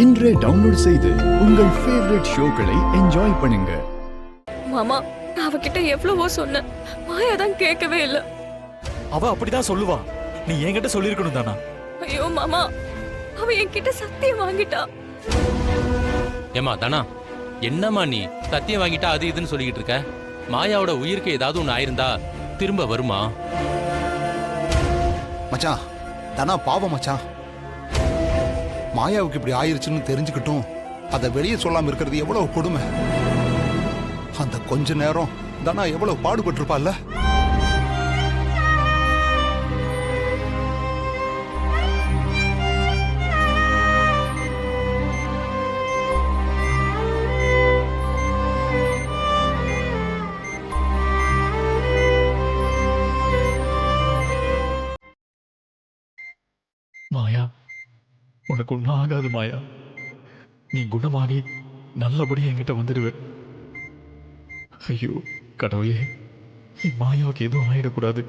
இன்றே டவுன்லோட் செய்து உங்கள் ஃபேவரட் ஷோக்களை என்ஜாய் பண்ணுங்க. மாமா, நான் அவகிட்ட எவ்வளவோ சொன்னேன், மாயா தான் கேட்கவே இல்ல. அவ அப்படிதான் சொல்லுவா. நீ என்கிட்ட சொல்லிருக்கணும் தானா? ஐயோ மாமா, அவ என்கிட்ட சத்தியம் வாங்கிட்டா. ஏமா தானா, என்னம்மா நீ சத்தியம் வாங்கிட்டா அது இதுன்னு சொல்லிக்கிட்டு இருக்க? மாயாவோட உயிருக்கு ஏதாவது ஒன்று ஆயிருந்தா திரும்ப வருமா? மச்சான், தானா பாவம் மச்சான். மாயாவுக்கு இப்படி ஆயிருச்சுன்னு தெரிஞ்சுக்கிட்டும் அதை வெளியே சொல்லாம இருக்கிறது எவ்வளவு கொடுமை. அந்த கொஞ்ச நேரம் தானா எவ்வளவு பாடுபட்டிருப்பாள்ல. மாயா, உனக்கு ஒன்றும் ஆகாது மாயா. நீ குணமாகி நல்லபடியா என்கிட்ட வந்துடுவ. ஐயோ கடவுளே, மாயாவுக்கு எதுவும் ஆயிடக்கூடாது.